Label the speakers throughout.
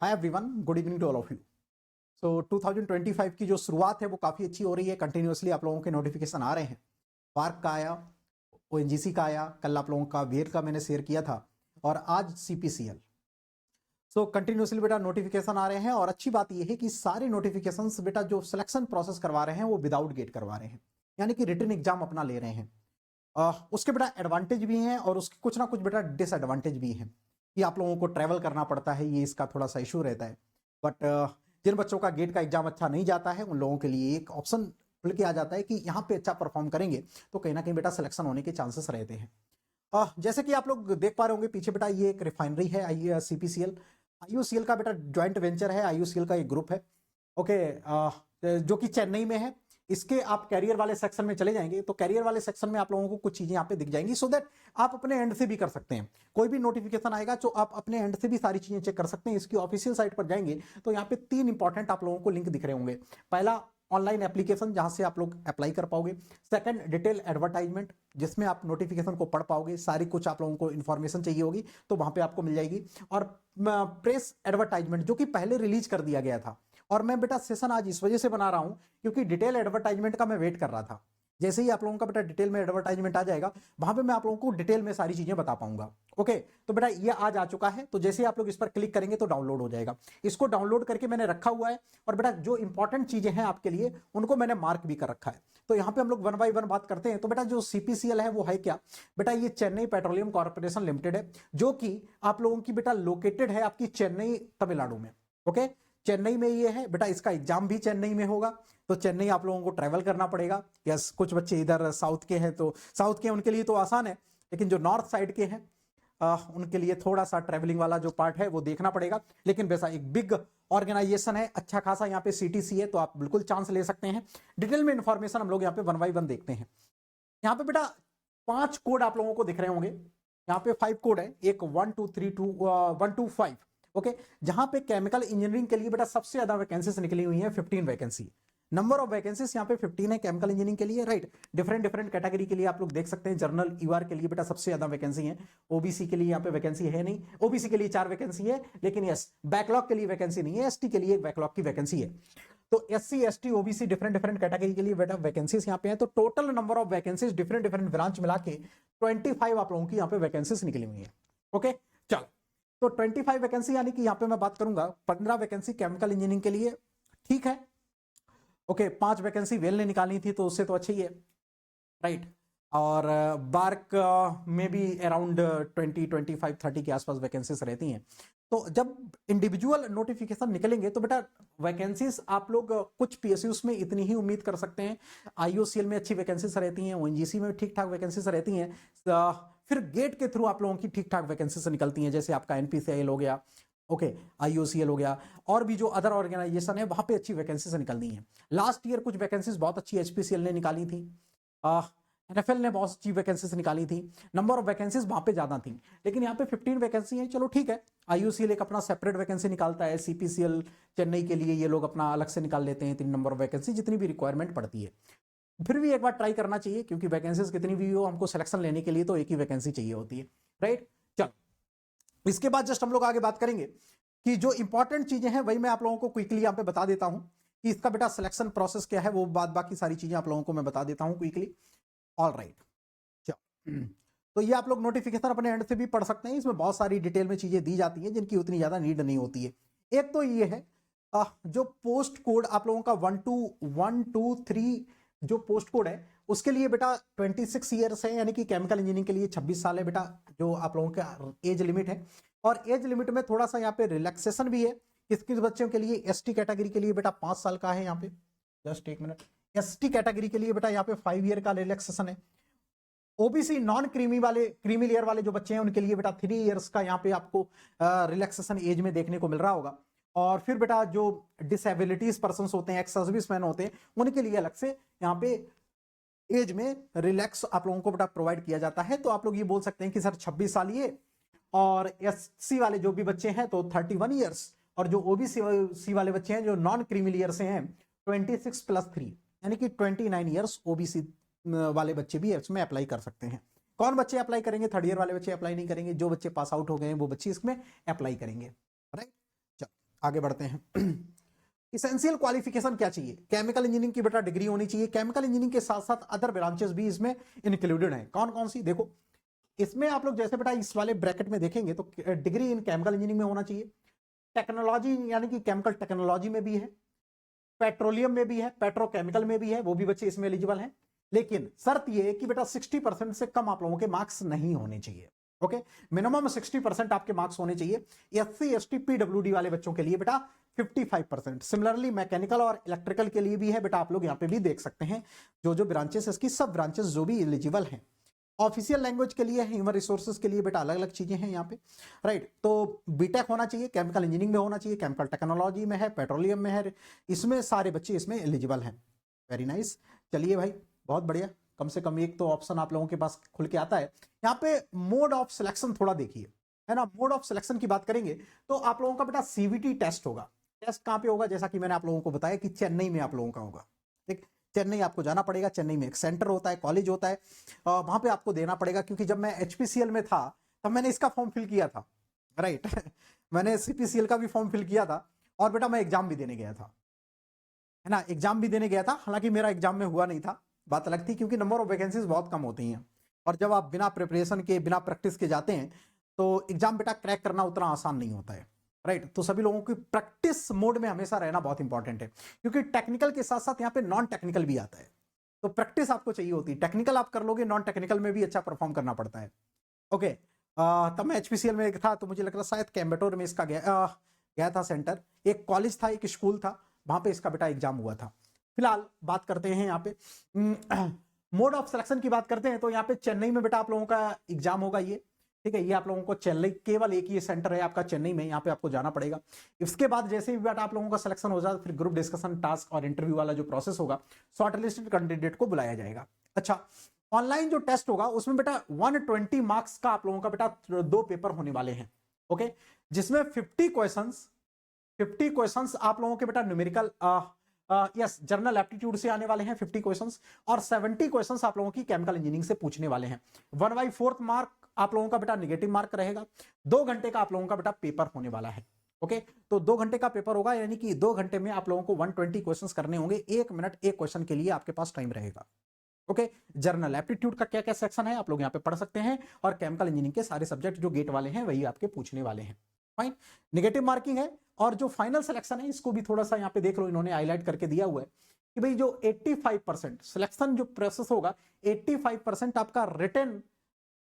Speaker 1: Hi everyone, good evening to all of you. So 2025 की जो शुरुआत है वो काफ़ी अच्छी हो रही है। कंटिन्यूसली आप लोगों के नोटिफिकेशन आ रहे हैं। पार्क का आया, ओएनजीसी का आया, कल आप लोगों का वेयर का मैंने शेयर किया था, और आज सीपीसीएल। सो कंटिन्यूसली बेटा नोटिफिकेशन आ रहे हैं, और अच्छी बात यह है कि सारे नोटिफिकेशंस बेटा जो सिलेक्शन प्रोसेस करवा रहे हैं वो विदाउट गेट करवा रहे हैं, यानी कि रिटन एग्जाम अपना ले रहे हैं। उसके बेटा एडवांटेज भी हैं और उसके कुछ ना कुछ बेटा डिसएडवांटेज भी हैं कि आप लोगों को ट्रैवल करना पड़ता है, ये इसका थोड़ा सा इशू रहता है। बट जिन बच्चों का गेट का एग्जाम अच्छा नहीं जाता है उन लोगों के लिए एक ऑप्शन खुल के आ जाता है कि यहाँ पे अच्छा परफॉर्म करेंगे तो कहीं ना कहीं बेटा सिलेक्शन होने के चांसेस रहते हैं। जैसे कि आप लोग देख पा रहे होंगे पीछे बेटा, ये एक रिफाइनरी है सीपीसीएल। आईयूसीएल का बेटा ज्वाइंट वेंचर है, आईयूसीएल का एक ग्रुप है, ओके, जो कि चेन्नई में है। इसके आप कैरियर वाले सेक्शन में चले जाएंगे तो कैरियर वाले सेक्शन में आप लोगों को कुछ चीजें यहाँ पे दिख जाएंगी, सो दैट आप अपने एंड से भी कर सकते हैं। कोई भी नोटिफिकेशन आएगा तो आप अपने एंड से भी सारी चीजें चेक कर सकते हैं। इसकी ऑफिशियल साइट पर जाएंगे तो यहाँ पे 3 इंपॉर्टेंट आप लोगों को लिंक दिख रहे होंगे। पहला, ऑनलाइन एप्लीकेशन जहां से आप लोग अप्लाई कर पाओगे। सेकंड, डिटेल एडवर्टाइजमेंट जिसमें आप नोटिफिकेशन को पढ़ पाओगे, सारी कुछ आप लोगों को इन्फॉर्मेशन चाहिए होगी तो वहां पे आपको मिल जाएगी। और प्रेस एडवर्टाइजमेंट जो कि पहले रिलीज कर दिया गया था, और मैं बेटा सेशन आज इस वजह से बना रहा हूं क्योंकि डिटेल एडवर्टाइजमेंट का मैं वेट कर रहा था। जैसे ही आप लोगों का बेटा डिटेल में एडवर्टाइजमेंट आ जाएगा वहां पे मैं आप लोगों को डिटेल में सारी चीजें बता पाऊंगा। ओके, तो बेटा ये आज आ चुका है, तो जैसे ही आप लोग इस पर क्लिक करेंगे तो डाउनलोड हो जाएगा। इसको डाउनलोड करके मैंने रखा हुआ है, और बेटा जो इंपॉर्टेंट चीजें हैं आपके लिए उनको मैंने मार्क भी कर रखा है। तो यहाँ पे हम लोग वन बाई वन बात करते हैं। तो बेटा जो सीपीसीएल है वो है क्या बेटा, ये चेन्नई पेट्रोलियम कॉर्पोरेशन लिमिटेड है, जो कि आप लोगों की बेटा लोकेटेड है आपकी चेन्नई तमिलनाडु में। ओके, चेन्नई में ये है बेटा, इसका एग्जाम भी चेन्नई में होगा, तो चेन्नई आप लोगों को ट्रैवल करना पड़ेगा। यस, कुछ बच्चे इधर साउथ के हैं तो साउथ के उनके लिए तो आसान है, लेकिन जो नॉर्थ साइड के हैं उनके लिए थोड़ा सा ट्रैवलिंग वाला जो पार्ट है वो देखना पड़ेगा। लेकिन वैसा एक बिग ऑर्गेनाइजेशन है, अच्छा खासा यहाँ पे सीटीसी है, तो आप बिल्कुल चांस ले सकते हैं। डिटेल में इंफॉर्मेशन हम लोग यहाँ पे वन बाई वन देखते हैं। यहाँ पे बेटा 5 कोड आप लोगों को दिख रहे होंगे। यहाँ पे 5 कोड है, एक 1 2 3 2 1 2 5। ओके, जहां पे केमिकल इंजीनियरिंग के लिए बेटा सबसे ज्यादा वैकेंसीज निकली हुई हैं, 15 वैकेंसी। नंबर ऑफ वैकेंसीज यहाँ पे 15 है केमिकल इंजीनियरिंग के लिए, राइट। डिफरेंट डिफरेंट कैटेगरी के लिए आप लोग देख सकते हैं। जर्नल यूआर के लिए बेटा सबसे ज्यादा वैकेंसी है। ओबीसी के लिए यहाँ पे वैकेंसी है नहीं, ओबीसी के लिए 4 वैकेंसी है, लेकिन यस बैकलॉग के लिए वैकेंसी नहीं है। एसटी के लिए एक बैकलॉग की वैकेंसी है। तो SC ST OBC different different category के लिए बेटा वैकेंसीज यहाँ पे है। तो total number of vacancies different different branch मिला के 25 आप लोगों की यहाँ पे वैकेंसीज निकली हुई है। ओके, चलो, तो 25 वैकेंसी, यानी कि यहाँ पे मैं बात करूंगा 15 वैकेंसी केमिकल इंजीनियरिंग के लिए, ठीक है। ओके, 5 वैकेंसी वेल ने निकाली थी तो उससे तो अच्छा ही है, राइट। और बार्क में भी अराउंड 20 25 30 के आसपास वैकेंसीज रहती हैं। तो जब इंडिविजुअल नोटिफिकेशन निकलेंगे तो बेटा वैकेंसीज आप लोग कुछ पीएसयूज में इतनी ही उम्मीद कर सकते हैं। आईओसीएल में अच्छी वैकेंसीज रहती हैं, ओएनजीसी में ठीक ठाक वैकेंसीज रहती हैं। फिर गेट के थ्रू आप लोगों की ठीक ठाक वैकेंसीज निकलती हैं, जैसे आपका एनपीसीआईएल हो गया, ओके, आईओसीएल हो गया, और भी जो अदर ऑर्गेनाइजेशन है वहां पे अच्छी वैकेंसीज निकलती हैं। लास्ट ईयर कुछ वैकेंसीज बहुत अच्छी एचपीसीएल ने निकाली थी, एनएफएल ने बहुत अच्छी वैकेंसीज निकाली थी। नंबर ऑफ वैकेंसीज वहां पे ज्यादा थी, लेकिन यहाँ पे 15 वैकेंसी है, चलो ठीक है। आईयूसीएल एक अपना सेपरेट वैकेंसी निकालता है, सीपीसीएल चेन्नई के लिए ये लोग अपना अलग से निकाल लेते हैं 3 नंबर ऑफ वैकेंसी, जितनी भी रिक्वायरमेंट पड़ती है। फिर भी एक बार ट्राई करना चाहिए, क्योंकि वैकेंसीज कितनी भी हो हमको सिलेक्शन लेने के लिए तो एक ही वैकेंसी चाहिए होती है, राइट। चलो, इसके बाद जस्ट हम लोग आगे बात करेंगे कि जो इंपॉर्टेंट चीजें हैं वही मैं आप लोगों को क्विकली यहाँ पे बता देता हूं कि इसका बेटा सिलेक्शन प्रोसेस क्या है, वो बाकी सारी चीजें आप लोगों को मैं बता देता हूं क्विकली। ऑल राइट, चलो, तो ये आप लोग नोटिफिकेशन अपने एंड से भी पढ़ सकते हैं। इसमें बहुत सारी डिटेल में चीजें दी जाती हैं जिनकी उतनी ज्यादा नीड नहीं होती है। एक तो ये है जो पोस्ट कोड आप लोगों का 1 2 1 2 3 जो पोस्ट कोड है उसके लिए बेटा 26 ईयर्स है, यानी कि केमिकल इंजीनियरिंग के लिए 26 साल है बेटा, जो आप लोगों का एज लिमिट है। और एज लिमिट में थोड़ा सा यहाँ पे रिलैक्सेशन भी है। किस किस बच्चों के लिए, एसटी कैटेगरी के लिए बेटा 5 साल का है यहाँ पे, जस्ट एक मिनट। एसटी कैटेगरी के लिए बेटा यहाँ पे 5 ईयर का रिलैक्सेशन है। ओबीसी नॉन क्रीमी लेयर वाले जो बच्चे हैं उनके लिए बेटा 3 ईयर्स का यहाँ पे आपको रिलैक्सेशन एज में देखने को मिल रहा होगा। और फिर बेटा जो डिसेबिलिटीज पर्सन होते हैं, एक्स सर्विसमैन होते हैं, उनके लिए अलग से यहाँ पे एज में रिलैक्स आप लोगों को बेटा प्रोवाइड किया जाता है। तो आप लोग ये बोल सकते हैं कि सर 26 साल ये, और एससी वाले जो भी बच्चे हैं तो 31 ईयर्स, और जो ओबीसी वाले बच्चे हैं जो नॉन क्रीमी लेयर से हैं 26 + 3 यानी कि 29 ईयर्स ओबीसी वाले बच्चे भी इसमें अप्लाई कर सकते हैं। कौन बच्चे अप्लाई करेंगे? 3rd ईयर वाले बच्चे अप्लाई नहीं करेंगे, जो बच्चे पास आउट हो गए हैं वो बच्चे इसमें अप्लाई करेंगे, राइट। चलो, आगे बढ़ते हैं। इसेंशियल क्वालिफिकेशन क्या चाहिए? केमिकल इंजीनियरिंग की बेटा डिग्री होनी चाहिए। केमिकल इंजीनियरिंग के साथ साथ अदर ब्रांचेस भी इसमें इंक्लूडेड हैं। कौन कौन सी? देखो, इसमें आप लोग जैसे बेटा इस वाले ब्रैकेट में देखेंगे तो डिग्री इन केमिकल इंजीनियरिंग में होना चाहिए। टेक्नोलॉजी यानी कि केमिकल टेक्नोलॉजी में भी है, पेट्रोलियम में भी है, पेट्रोकेमिकल में भी है, वो भी बच्चे इसमें एलिजिबल हैं। लेकिन शर्त ये है कि बेटा 60% से कम आप लोगों के मार्क्स नहीं होने चाहिए। ओके, मिनिमम 60% आपके मार्क्स होने चाहिए। एससी एसटी पीडब्ल्यूडी वाले बच्चों के लिए बेटा 55%। सिमिलरली मैकेनिकल और इलेक्ट्रिकल के लिए भी है बेटा, आप लोग यहाँ पे भी देख सकते हैं जो जो ब्रांचेस, इसकी सब ब्रांचेस जो भी एलिजिबल हैं। ऑफिशियल लैंग्वेज के लिए, ह्यूमन रिसोर्सेज के लिए बेटा अलग अलग चीजें हैं यहाँ पे, राइट। तो बीटेक होना चाहिए, केमिकल इंजीनियरिंग में होना चाहिए, केमिकल टेक्नोलॉजी में है, पेट्रोलियम में है, इसमें सारे बच्चे इसमें एलिजिबल हैं। Very nice. चलिए भाई, बहुत बढ़िया, कम से कम एक तो ऑप्शन आप लोगों के पास खुल के आता है। यहाँ पे मोड ऑफ सिलेक्शन थोड़ा देखिए, है ना। मोड ऑफ सिलेक्शन की बात करेंगे तो आप लोगों का बेटा सीवीटी टेस्ट होगा। टेस्ट कहाँ पे होगा? जैसा कि मैंने आप लोगों को बताया कि चेन्नई में आप लोगों का होगा। ठीक, चेन्नई आपको जाना पड़ेगा। चेन्नई में एक सेंटर होता है, कॉलेज होता है, वहां पे आपको देना पड़ेगा। क्योंकि जब मैं एचपीसीएल में था तब मैंने इसका फॉर्म फिल किया था, राइट। मैंने सीपीसीएल का भी फॉर्म फिल किया था और बेटा मैं एग्जाम भी देने गया था, है ना। एग्जाम भी देने गया था, हालांकि मेरा एग्जाम में हुआ नहीं था, बात अलग थी, क्योंकि नंबर ऑफ वैकेंसीज बहुत कम होती हैं। और जब आप बिना प्रिपरेशन के, बिना प्रैक्टिस के जाते हैं तो एग्जाम बेटा क्रैक करना उतना आसान नहीं होता है, राइट। तो सभी लोगों की प्रैक्टिस मोड में हमेशा रहना बहुत इंपॉर्टेंट है, क्योंकि टेक्निकल के साथ साथ यहाँ पे नॉन टेक्निकल भी आता है। तो प्रैक्टिस आपको चाहिए होती है। टेक्निकल आप कर लोगे, नॉन टेक्निकल में भी अच्छा परफॉर्म करना पड़ता है। ओके, तब मैं एचपीसीएल में था तो मुझे लग रहा शायद कैम्बेटोर में इसका गया था सेंटर। एक कॉलेज था, एक स्कूल था, वहां पे इसका बेटा एग्जाम हुआ था। फिलहाल बात करते हैं यहाँ पे मोड ऑफ सिलेक्शन की बात करते हैं तो यहाँ पे चेन्नई में बेटा आप लोगों का एग्जाम होगा ये, ठीक है। ये आप लोगों को चेन्नई, केवल एक ही सेंटर है आपका चेन्नई में, यहाँ पे आपको जाना पड़ेगा। इसके बाद जैसे ही बेटा आप लोगों का सिलेक्शन हो जाए, फिर ग्रुप डिस्कशन, टास्क और इंटरव्यू वाला जो प्रोसेस होगा, शॉर्ट लिस्टेड कैंडिडेट को बुलाया जाएगा। अच्छा, ऑनलाइन जो टेस्ट होगा उसमें बेटा 120 मार्क्स का आप लोगों का बेटा 2 पेपर होने वाले हैं। ओके, जिसमें 50 क्वेश्चंस आप लोगों के बेटा न्यूमेरिकल, यस, जनरल एप्टीट्यूड से आने वाले हैं 50 क्वेश्चंस, और 70 क्वेश्चंस आप लोगों की केमिकल इंजीनियरिंग से पूछने वाले हैं। 1/4 मार्क आप लोगों का बेटा नेगेटिव मार्क रहेगा। 2 घंटे का आप लोगों का बेटा पेपर होने वाला है। ओके, तो 2 घंटे का पेपर होगा, यानी कि 2 घंटे में आप लोगों को 120 क्वेश्चंस करने होंगे। 1 मिनट एक क्वेश्चन के लिए आपके पास टाइम रहेगा। ओके, जनरल एप्टीट्यूड का क्या क्या सेक्शन है आप लोग यहाँ पे पढ़ सकते हैं, और केमिकल इंजीनियरिंग के सारे सब्जेक्ट जो गेट वाले हैं वही आपके पूछने वाले हैं। फाइन, नेगेटिव मार्किंग है। और जो फाइनल सिलेक्शन है इसको भी थोड़ा सा यहाँ पे देख लो, इन्होंने हाईलाइट करके दिया हुआ है कि भाई जो 85% सिलेक्शन जो प्रोसेस होगा, 85% आपका रिटन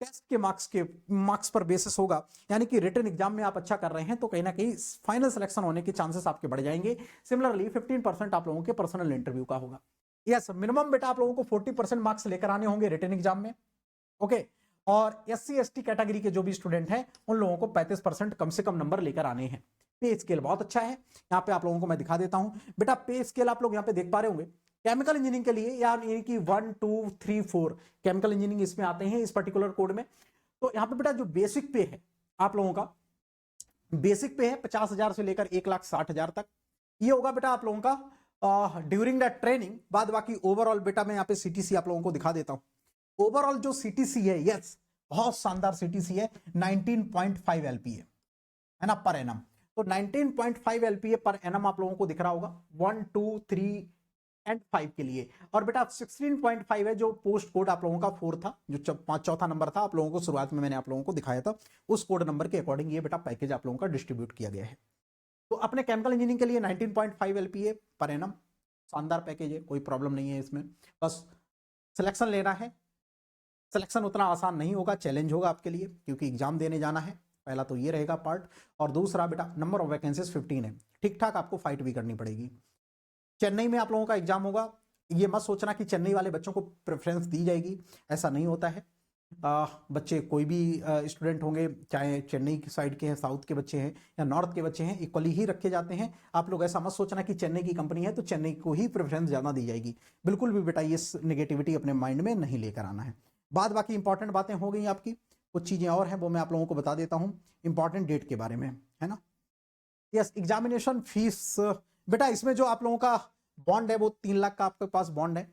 Speaker 1: टेस्ट के मार्क्स पर बेसिस होगा। यानी कि रिटन एग्जाम में आप अच्छा कर रहे हैं तो कहीं ना कहीं फाइनल सिलेक्शन होने के चांसेस आपके बढ़ जाएंगे। सिमिलरली 15% आप लोगों के पर्सनल इंटरव्यू का होगा। यस, मिनिमम बेटा आप लोगों को 40% मार्क्स लेकर आने होंगे रिटन एग्जाम में। ओके, और एससी एसटी कैटेगरी के जो भी स्टूडेंट हैं उन लोगों को 35% कम से कम नंबर लेकर आने हैं। पे स्केल बहुत अच्छा है, यहाँ पे आप लोगों को मैं दिखा देता हूं बेटा। पे स्केल आप लोग यहाँ पे देख पा रहे होंगे केमिकल इंजीनियरिंग के लिए, यानी कि 1 2 3 4 केमिकल इंजीनियरिंग इसमें आते हैं इस पर्टिकुलर कोड में। तो यहाँ पे बेटा जो बेसिक पे है आप लोगों का, बेसिक पे है 50,000 से लेकर 1,60,000 तक। ये होगा बेटा आप लोगों का ड्यूरिंग द ट्रेनिंग। बाद बाकी ओवरऑल बेटा मैं यहाँ पे सीटीसी आप लोगों को दिखा देता हूं। ओवरऑल जो सीटीसी है, यस, बहुत शानदार सीटीसी है, 19.5 एलपीए है ना पर एनम। तो 19.5 एलपीए पर एनम आप लोगों को दिख रहा होगा 1 2 3 एंड 5 के लिए। और बेटा 16.5 है जो पोस्ट कोड आप लोगों का 4 था, जो चौथा नंबर था आप लोगों को शुरुआत में मैंने आप लोगों को दिखाया था, उस कोड नंबर के अकॉर्डिंग ये बेटा पैकेज आप लोगों का डिस्ट्रीब्यूट किया गया है। तो अपने केमिकल इंजीनियरिंग के लिए 19.5 एलपीए पर एनम, शानदार पैकेज है, कोई प्रॉब्लम नहीं है इसमें। बस सिलेक्शन लेना है। सिलेक्शन उतना आसान नहीं होगा, चैलेंज होगा आपके लिए, क्योंकि एग्जाम देने जाना है। पहला तो ये रहेगा पार्ट, और दूसरा बेटा नंबर ऑफ वैकेंसीज 15 है, ठीक ठाक आपको फाइट भी करनी पड़ेगी। चेन्नई में आप लोगों का एग्जाम होगा। ये मत सोचना कि चेन्नई वाले बच्चों को प्रेफरेंस दी जाएगी, ऐसा नहीं होता है। बच्चे कोई भी स्टूडेंट होंगे, चाहे चेन्नई की साइड के हैं, साउथ के बच्चे हैं या नॉर्थ के बच्चे हैं, इक्वली ही रखे जाते हैं। आप लोग ऐसा मत सोचना कि चेन्नई की कंपनी है तो चेन्नई को ही प्रेफरेंस ज़्यादा दी जाएगी, बिल्कुल भी बेटा ये नेगेटिविटी अपने माइंड में नहीं लेकर आना है। बाद बाकी इंपॉर्टेंट बातें हो गई आपकी, कुछ चीज़ें और हैं वो मैं आप लोगों को बता देता हूँ इंपॉर्टेंट डेट के बारे में, है ना। यस, एग्जामिनेशन फीस बेटा इसमें जो आप लोगों का बॉन्ड है वो 3 लाख का आपके पास बॉन्ड है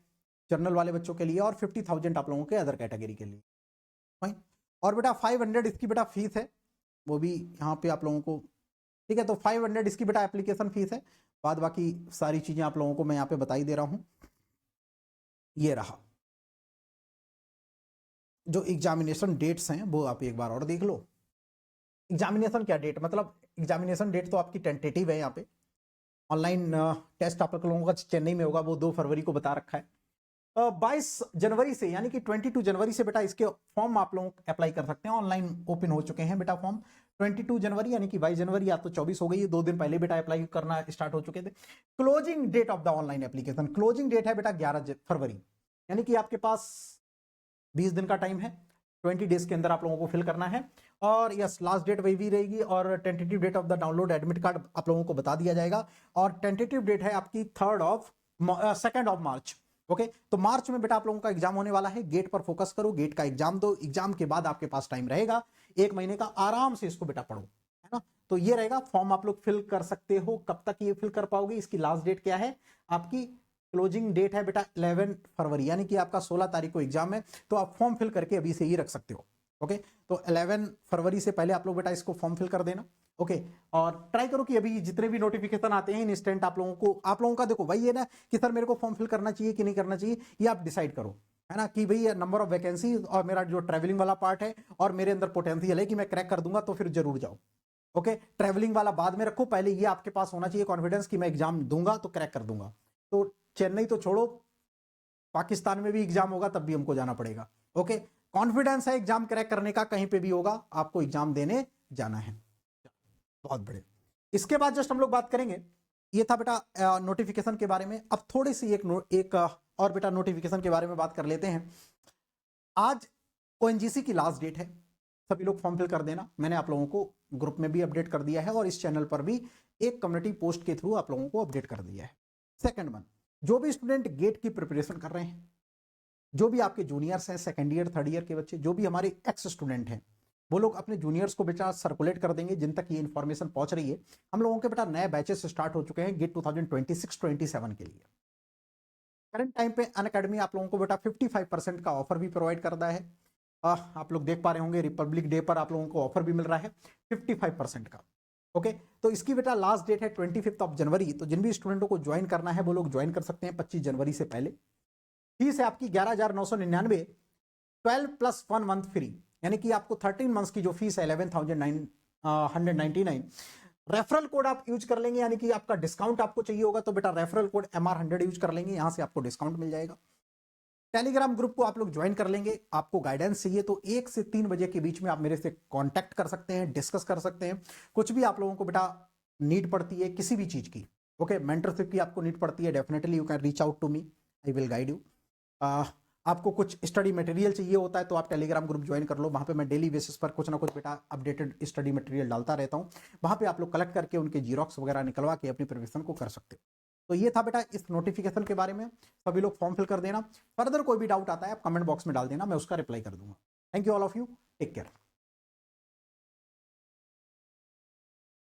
Speaker 1: जनरल वाले बच्चों के लिए, और 50,000 आप लोगों के अदर कैटेगरी के लिए। फाइन, और बेटा 500 इसकी बेटा फीस है, वो भी यहाँ पे आप लोगों को ठीक है। तो 500 इसकी बेटा एप्लीकेशन फीस है, बाद बाकी सारी चीजें आप लोगों को मैं यहाँ पे बता ही दे रहा हूं। ये रहा जो एग्जामिनेशन डेट्स हैं वो आप एक बार और देख लो। एग्जामिनेशन क्या डेट, मतलब एग्जामिनेशन डेट तो आपकी टेंटेटिव है, यहाँ पे ऑनलाइन टेस्ट आप लोगों का चेन्नई में होगा, वो 2 फरवरी को बता रखा है। 22 जनवरी से यानी कि 22 जनवरी से बेटा इसके फॉर्म आप लोग अप्लाई कर सकते हैं, ऑनलाइन ओपन हो चुके हैं बेटा फॉर्म। 22 जनवरी यानी कि 22 जनवरी, या तो 24 हो गई, 2 दिन पहले बेटा अप्लाई करना स्टार्ट हो चुके थे। Closing date of the online application, closing date है बेटा 11 फरवरी, यानी कि आपके पास 20 दिन का टाइम है, 20 डेज के अंदर आप लोगों को फिल करना है। और यस, लास्ट डेट वही भी रहेगी, और tentative date of the download admit card आप लोगों को बता दिया जाएगा। और टेंटेटिव डेट है आपकी 2nd ऑफ मार्च। ओके, तो मार्च में बेटा आप लोगों का एग्जाम होने वाला है। गेट पर फोकस करो, गेट का एग्जाम दो, एग्जाम के बाद आपके पास टाइम रहेगा 1 महीने का, आराम से इसको बेटा पढ़ो, है ना। तो ये रहेगा, फॉर्म आप लोग फिल कर सकते हो। कब तक ये फिल कर पाओगे, इसकी लास्ट डेट क्या है, आपकी क्लोजिंग डेट है बेटा 11 फरवरी, यानी कि आपका 16 तारीख को एग्जाम है, तो आप फॉर्म फिल करके अभी से ही रख सकते हो। ओके, तो 11 फरवरी से पहले आप लोग बेटा इसको फॉर्म फिल कर देना। ओके, और ट्राई करो कि अभी जितने भी नोटिफिकेशन आते हैं इंस्टेंट आप लोगों का देखो वही है ना कि सर मेरे को फॉर्म फिल करना चाहिए कि नहीं करना चाहिए, ये आप डिसाइड करो, है ना, कि भाई नंबर ऑफ वैकेंसी और मेरा जो ट्रैवलिंग वाला पार्ट है और मेरे अंदर पोटेंशियल है कि मैं क्रैक कर दूंगा, तो फिर जरूर जाओ। ओके, ट्रैवलिंग वाला बाद में रखो, पहले ये आपके पास होना चाहिए कॉन्फिडेंस कि मैं एग्जाम दूंगा तो क्रैक कर दूंगा। तो चेन्नई तो छोड़ो, पाकिस्तान में भी एग्जाम होगा तब भी हमको जाना पड़ेगा। ओके, कॉन्फिडेंस है एग्जाम क्रैक करने का, कहीं पे भी होगा आपको एग्जाम देने जाना है। बहुत बड़े। इसके बाद जस्ट हम लोग बात करेंगे, ये था बेटा नोटिफिकेशन के बारे में। अब थोड़ी सी एक और बेटा नोटिफिकेशन के बारे में बात कर लेते हैं। आज ओएनजीसी की लास्ट डेट है, सभी लोग फॉर्म फिल कर देना। मैंने आप लोगों को ग्रुप में भी अपडेट कर दिया है और इस चैनल पर भी एक कम्युनिटी पोस्ट के थ्रू आप लोगों को अपडेट कर दिया है। सेकंड वन, जो भी स्टूडेंट गेट की प्रिपरेशन कर रहे हैं, जो भी आपके जूनियर्स हैं, 2nd ईयर 3rd ईयर के बच्चे, जो भी हमारे एक्स स्टूडेंट हैं, वो लोग अपने जूनियर्स को बेटा सर्कुलेट कर देंगे जिन तक ये इन्फॉर्मेशन पहुंच रही है। हम लोगों के बेटा नए बैचेस स्टार्ट हो चुके हैं गेट 2026-27 के लिए। करंट टाइम पे अनअकैडमी आप लोगों को बेटा 55% का ऑफर भी प्रोवाइड करता है। आप लोग देख पा रहे होंगे रिपब्लिक डे पर आप लोगों को ऑफर भी मिल रहा है 55% का। ओके, तो इसकी बेटा लास्ट डेट है 25 जनवरी। तो जिन भी स्टूडेंटों को ज्वाइन करना है वो लोग ज्वाइन कर सकते हैं 25 जनवरी से पहले। फीस है आपकी 11,999, 12+1 मंथ फ्री, यानी कि आपको 13 मंथ्स की जो फीस है 11,199। रेफरल कोड आप यूज कर लेंगे, यानी कि आपका डिस्काउंट आपको चाहिए होगा तो बेटा रेफरल कोड MR100 यूज कर लेंगे, यहां से आपको डिस्काउंट मिल जाएगा। टेलीग्राम ग्रुप को आप लोग ज्वाइन कर लेंगे। आपको गाइडेंस चाहिए तो 1 से 3 बजे के बीच में आप मेरे से कांटेक्ट कर सकते हैं, डिस्कस कर सकते हैं। कुछ भी आप लोगों को बेटा नीड पड़ती है किसी भी चीज की, ओके, मेंटरशिप की आपको नीड पड़ती है, definitely you can reach out to me, I will guide you. आपको कुछ स्टडी मटेरियल चाहिए होता है तो आप टेलीग्राम ग्रुप ज्वाइन कर लो, वहाँ पे मैं डेली बेसिस पर कुछ ना कुछ बेटा अपडेटेड स्टडी मटेरियल डालता रहता हूँ। वहाँ पे आप लोग कलेक्ट करके उनके जीरोक्स वगैरह निकलवा के अपनी प्रिपरेशन को कर सकते हो। तो ये था बेटा इस नोटिफिकेशन के बारे में, सभी लोग फॉर्म फिल कर देना। फर्दर कोई भी डाउट आता है आप कमेंट बॉक्स में डाल देना, मैं उसका रिप्लाई कर दूंगा। Thank you all of you, take care.